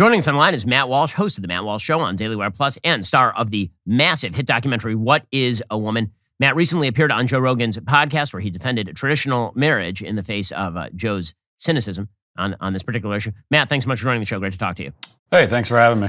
Joining us on the line is Matt Walsh, host of The Matt Walsh Show on Daily Wire Plus and star of the massive hit documentary, What is a Woman? Matt recently appeared on Joe Rogan's podcast where he defended traditional marriage in the face of Joe's cynicism on this particular issue. Matt, thanks so much for joining the show. Great to talk to you. Hey, thanks for having me.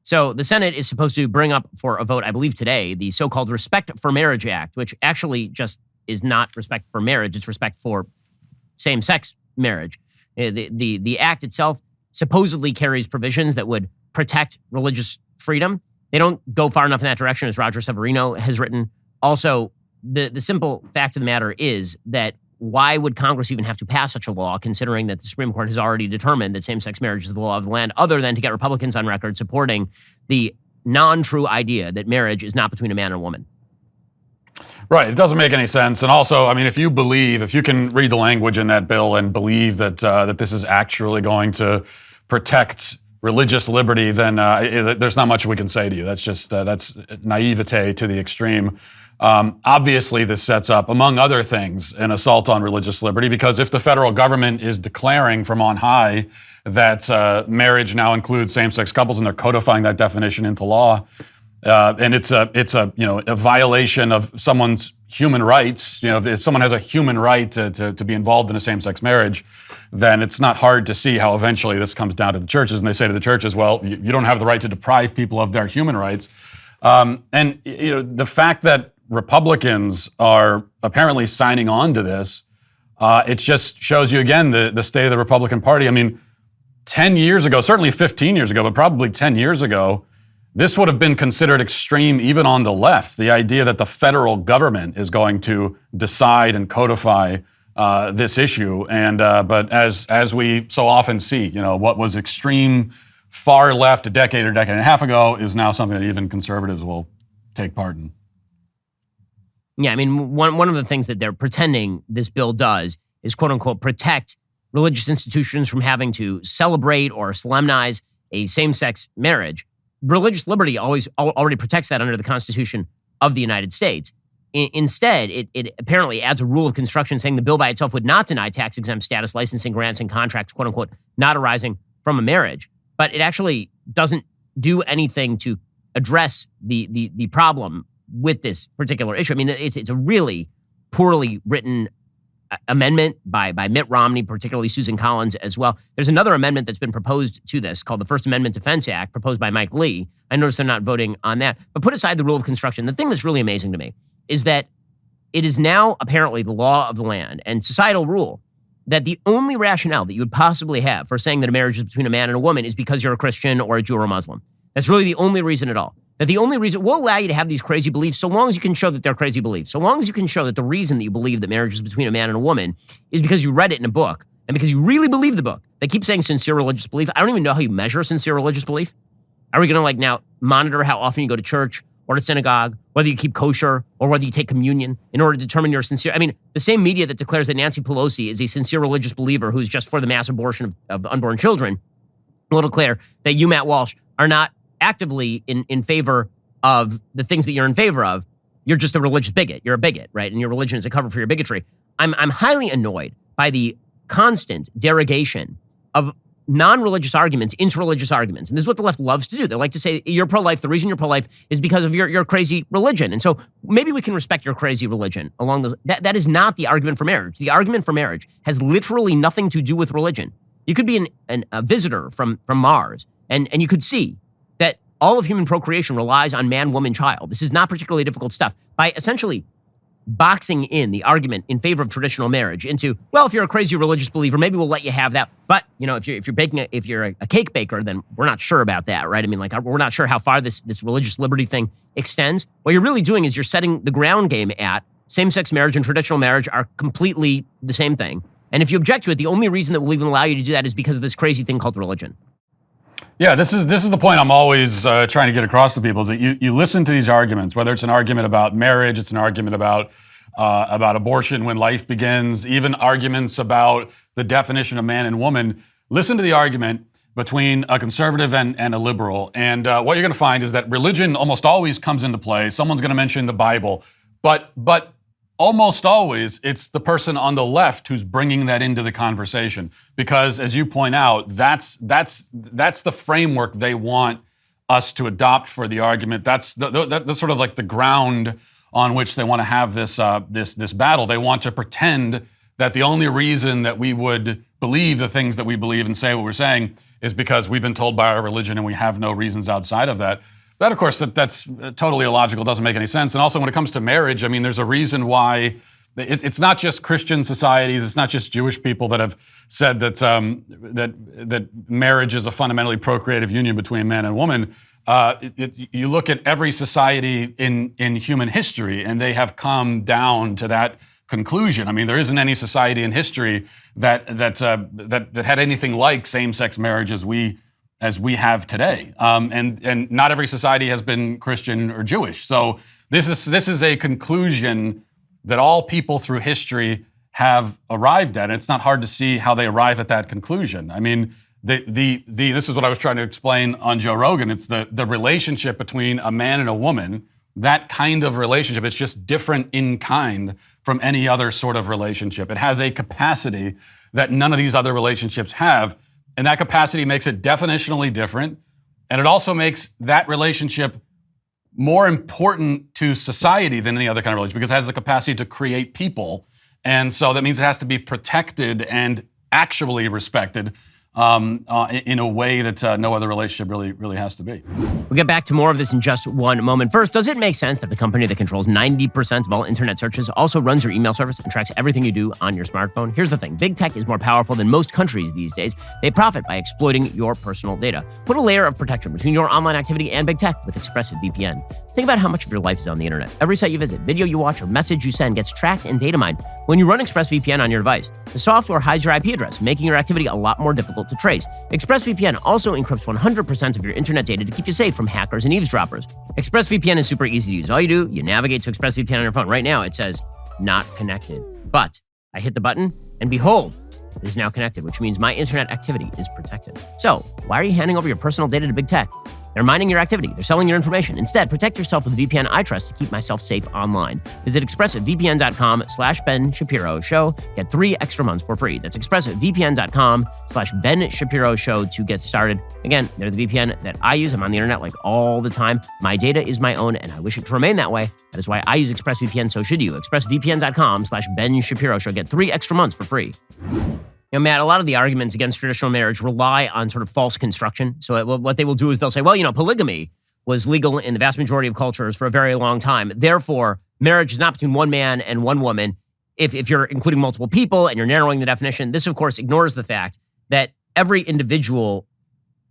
So the Senate is supposed to bring up for a vote, I believe today, the so-called Respect for Marriage Act, which actually just is not respect for marriage. It's respect for same-sex marriage. The act itself supposedly carries provisions that would protect religious freedom. They don't go far enough in that direction, as Roger Severino has written. Also, the simple fact of the matter is that why would Congress even have to pass such a law, considering that the Supreme Court has already determined that same-sex marriage is the law of the land, other than to get Republicans on record supporting the non-true idea that marriage is not between a man and a woman? Right. It doesn't make any sense. And also, I mean, if you can read the language in that bill and believe that that this is actually going to protect religious liberty, then there's not much we can say to you. That's just that's naivete to the extreme. Obviously, this sets up, among other things, an assault on religious liberty, because if the federal government is declaring from on high that marriage now includes same-sex couples and they're codifying that definition into law, and it's a violation of someone's human rights. You know, if someone has a human right to be involved in a same-sex marriage, then it's not hard to see how eventually this comes down to the churches, and they say to the churches, well, you don't have the right to deprive people of their human rights. And you know, the fact that Republicans are apparently signing on to this, it just shows you again the state of the Republican Party. I mean, 10 years ago, certainly 15 years ago, but probably 10 years ago, this would have been considered extreme even on the left. The idea that the federal government is going to decide and codify this issue, but as we so often see, you know, what was extreme far left a decade or decade and a half ago is now something that even conservatives will take part in. Yeah, I mean, one of the things that they're pretending this bill does is, quote unquote, protect religious institutions from having to celebrate or solemnize a same-sex marriage. Religious liberty already protects that under the Constitution of the United States. Instead, it apparently adds a rule of construction saying the bill by itself would not deny tax-exempt status, licensing, grants, and contracts, quote unquote, not arising from a marriage. But it actually doesn't do anything to address the problem with this particular issue. I mean, it's a really poorly written amendment by Mitt Romney, particularly Susan Collins as well. There's another amendment that's been proposed to this called the First Amendment Defense Act, proposed by Mike Lee. I noticed they're not voting on that. But put aside the rule of construction, the thing that's really amazing to me is that it is now apparently the law of the land and societal rule that the only rationale that you would possibly have for saying that a marriage is between a man and a woman is because you're a Christian or a Jew or a Muslim. That's really the only reason at all. That the only reason will allow you to have these crazy beliefs so long as you can show that they're crazy beliefs. So long as you can show that the reason that you believe that marriage is between a man and a woman is because you read it in a book and because you really believe the book. They keep saying sincere religious belief. I don't even know how you measure sincere religious belief. Are we going to now monitor how often you go to church or to synagogue, whether you keep kosher or whether you take communion in order to determine you're sincere? I mean, the same media that declares that Nancy Pelosi is a sincere religious believer who's just for the mass abortion of unborn children will declare that you, Matt Walsh, are not actively in favor of the things that you're in favor of. You're just a religious bigot. You're a bigot, right? And your religion is a cover for your bigotry. I'm highly annoyed by the constant derogation of non-religious arguments into religious arguments. And this is what the left loves to do. They like to say, you're pro-life. The reason you're pro-life is because of your crazy religion. And so maybe we can respect your crazy religion along those. That is not the argument for marriage. The argument for marriage has literally nothing to do with religion. You could be a visitor from Mars, and you could see that all of human procreation relies on man, woman, child. This is not particularly difficult stuff. By essentially boxing in the argument in favor of traditional marriage into, well, if you're a crazy religious believer, maybe we'll let you have that. But if you're a cake baker, then we're not sure about that, right? I mean, we're not sure how far this religious liberty thing extends. What you're really doing is you're setting the ground game at same-sex marriage and traditional marriage are completely the same thing. And if you object to it, the only reason that we'll even allow you to do that is because of this crazy thing called religion. Yeah, this is the point I'm always trying to get across to people is that you listen to these arguments, whether it's an argument about marriage, it's an argument about abortion when life begins, even arguments about the definition of man and woman. Listen to the argument between a conservative and a liberal, and what you're going to find is that religion almost always comes into play. Someone's going to mention the Bible, but almost always it's the person on the left who's bringing that into the conversation, because as you point out, that's the framework they want us to adopt for the argument. That's sort of like the ground on which they want to have this battle. They want to pretend that the only reason that we would believe the things that we believe and say what we're saying is because we've been told by our religion and we have no reasons outside of that. That, of course, that's totally illogical, doesn't make any sense. And also when it comes to marriage, I mean, there's a reason why it's not just Christian societies, it's not just Jewish people that have said that that marriage is a fundamentally procreative union between man and woman. You look at every society in human history, and they have come down to that conclusion. I mean, there isn't any society in history that had anything like same-sex marriage as we have today. And not every society has been Christian or Jewish. So this is a conclusion that all people through history have arrived at. And it's not hard to see how they arrive at that conclusion. I mean, this is what I was trying to explain on Joe Rogan. It's the relationship between a man and a woman. That kind of relationship, it's just different in kind from any other sort of relationship. It has a capacity that none of these other relationships have, and that capacity makes it definitionally different, and it also makes that relationship more important to society than any other kind of relationship because it has the capacity to create people, and so that means it has to be protected and actually respected in a way that no other relationship really has to be. We'll get back to more of this in just one moment. First, does it make sense that the company that controls 90% of all internet searches also runs your email service and tracks everything you do on your smartphone? Here's the thing. Big tech is more powerful than most countries these days. They profit by exploiting your personal data. Put a layer of protection between your online activity and big tech with ExpressVPN. Think about how much of your life is on the internet. Every site you visit, video you watch, or message you send gets tracked and data mined when you run ExpressVPN on your device. The software hides your IP address, making your activity a lot more difficult to trace. ExpressVPN also encrypts 100% of your internet data to keep you safe from hackers and eavesdroppers. ExpressVPN is super easy to use. All you do, you navigate to ExpressVPN on your phone. Right now, it says not connected. But I hit the button, and behold, it is now connected, which means my internet activity is protected. So why are you handing over your personal data to big tech? They're mining your activity. They're selling your information. Instead, protect yourself with the VPN I trust to keep myself safe online. Visit expressvpn.com/Ben Shapiro Show. Get 3 extra months for free. That's expressvpn.com/Ben Shapiro Show to get started. Again, they're the VPN that I use. I'm on the internet like all the time. My data is my own, and I wish it to remain that way. That is why I use ExpressVPN, so should you. expressvpn.com/Ben Shapiro Show. Get 3 extra months for free. You know, Matt, a lot of the arguments against traditional marriage rely on sort of false construction. So what they will do is they'll say, well, you know, polygamy was legal in the vast majority of cultures for a very long time. Therefore, marriage is not between one man and one woman. If you're including multiple people and you're narrowing the definition, this, of course, ignores the fact that every individual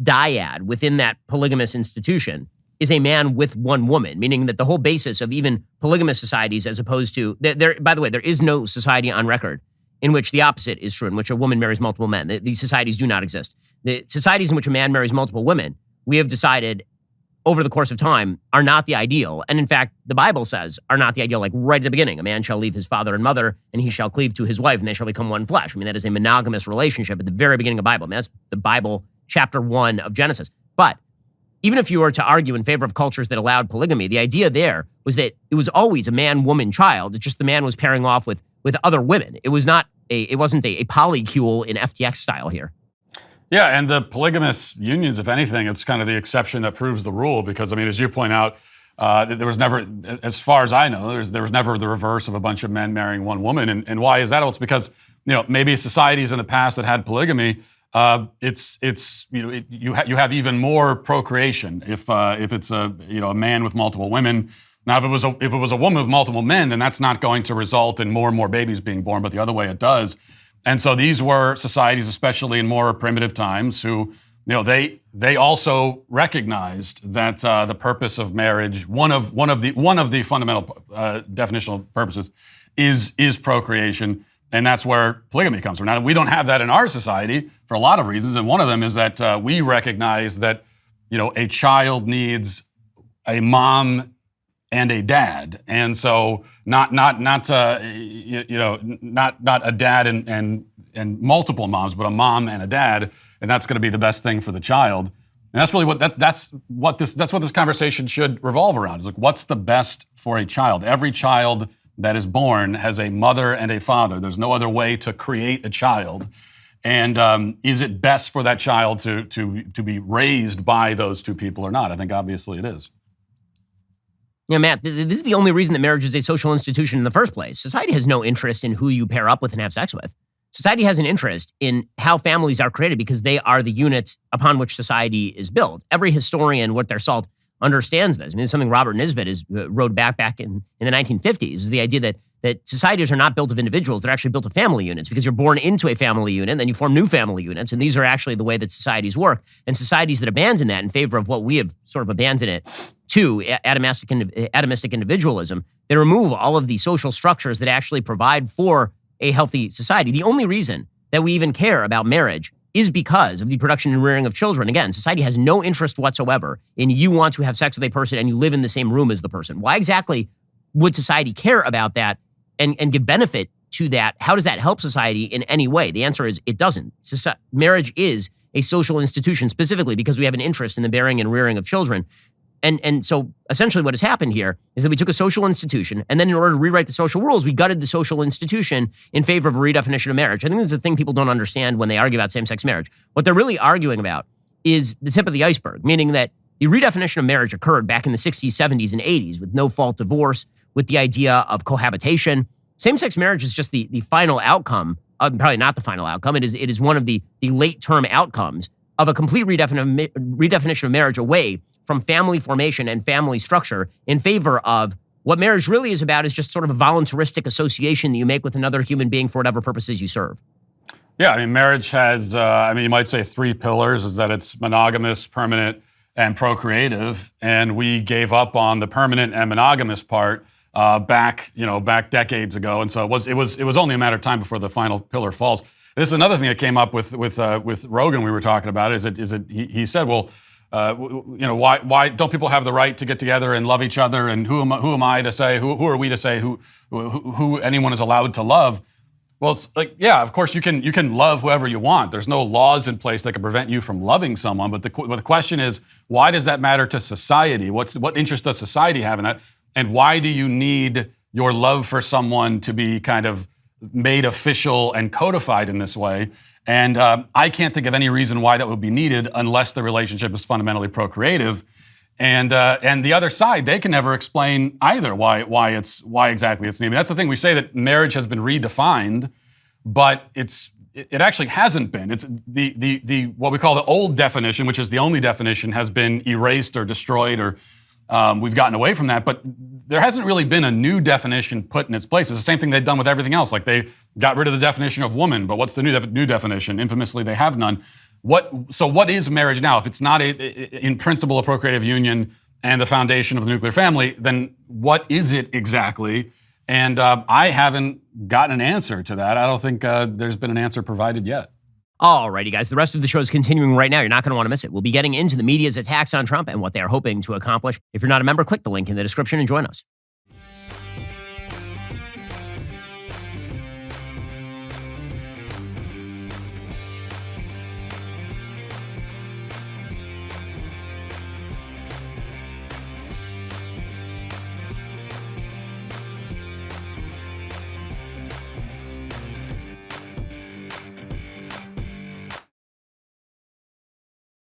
dyad within that polygamous institution is a man with one woman, meaning that the whole basis of even polygamous societies, as opposed to, by the way, there is no society on record in which the opposite is true, in which a woman marries multiple men. These societies do not exist. The societies in which a man marries multiple women, we have decided over the course of time, are not the ideal. And in fact, the Bible says are not the ideal, like right at the beginning. A man shall leave his father and mother, and he shall cleave to his wife, and they shall become one flesh. I mean, that is a monogamous relationship at the very beginning of the Bible. I mean, that's the Bible, chapter 1 of Genesis. But even if you were to argue in favor of cultures that allowed polygamy, the idea there was that it was always a man-woman child. It's just the man was pairing off with other women. It wasn't a polycule in FTX style here. Yeah, and the polygamous unions, if anything, it's kind of the exception that proves the rule. Because I mean, as you point out, there was never, as far as I know, there was never the reverse of a bunch of men marrying one woman. And why is that? Well, it's because maybe societies in the past that had polygamy, you have even more procreation if it's a man with multiple women. Now, if it was a woman with multiple men, then that's not going to result in more and more babies being born, but the other way it does. And so these were societies, especially in more primitive times, who they also recognized that the purpose of marriage, one of the fundamental definitional purposes, is procreation, and that's where polygamy comes from. Now, we don't have that in our society for a lot of reasons, and one of them is that we recognize that a child needs a mom and a dad, and so not a dad and multiple moms, but a mom and a dad, and that's going to be the best thing for the child. And that's really that's what this conversation should revolve around. Is like, what's the best for a child? Every child that is born has a mother and a father. There's no other way to create a child. And is it best for that child to be raised by those two people or not? I think obviously it is. Yeah, Matt, this is the only reason that marriage is a social institution in the first place. Society has no interest in who you pair up with and have sex with. Society has an interest in how families are created because they are the units upon which society is built. Every historian, worth their salt, understands this. I mean, it's something Robert Nisbet wrote back in the 1950s, is the idea that societies are not built of individuals, they're actually built of family units because you're born into a family unit, and then you form new family units, and these are actually the way that societies work. And societies that abandon that in favor of what we have sort of abandoned it to, atomistic individualism, they remove all of the social structures that actually provide for a healthy society. The only reason that we even care about marriage is because of the production and rearing of children. Again, society has no interest whatsoever in you want to have sex with a person and you live in the same room as the person. Why exactly would society care about that and give benefit to that? How does that help society in any way? The answer is it doesn't. Marriage is a social institution specifically because we have an interest in the bearing and rearing of children. And so essentially what has happened here is that we took a social institution, and then in order to rewrite the social rules, we gutted the social institution in favor of a redefinition of marriage. I think this is the thing people don't understand when they argue about same-sex marriage. What they're really arguing about is the tip of the iceberg, meaning that the redefinition of marriage occurred back in the 60s, 70s, and 80s with no-fault divorce, with the idea of cohabitation. Same-sex marriage is just the final outcome, probably not the final outcome. It is one of the late-term outcomes of a complete redefinition of marriage away from family formation and family structure in favor of what marriage really is about, is just sort of a voluntaristic association that you make with another human being for whatever purposes you serve. Yeah, I mean, marriage has, you might say 3 pillars, is that it's monogamous, permanent, and procreative. And we gave up on the permanent and monogamous part back decades ago. And so it was only a matter of time before the final pillar falls. This is another thing that came up with Rogan. We were talking about he said, well, why don't people have the right to get together and love each other? And who am I to say? Who are we to say who anyone is allowed to love? Well, it's like, yeah, of course you can love whoever you want. There's no laws in place that can prevent you from loving someone. But the question is, why does that matter to society? What interest does society have in that? And why do you need your love for someone to be kind of made official and codified in this way? And I can't think of any reason why that would be needed unless the relationship is fundamentally procreative. And the other side, they can never explain either why exactly it's needed. That's the thing. We say that marriage has been redefined, but it actually hasn't been. It's the what we call the old definition, which is the only definition, has been erased or destroyed, or we've gotten away from that. But there hasn't really been a new definition put in its place. It's the same thing they've done with everything else. Like they got rid of the definition of woman, but what's the new definition? Infamously, they have none. So what is marriage now? If it's not in principle a procreative union and the foundation of the nuclear family, then what is it exactly? And I haven't gotten an answer to that. I don't think there's been an answer provided yet. Alrighty, guys. The rest of the show is continuing right now. You're not going to want to miss it. We'll be getting into the media's attacks on Trump and what they are hoping to accomplish. If you're not a member, click the link in the description and join us.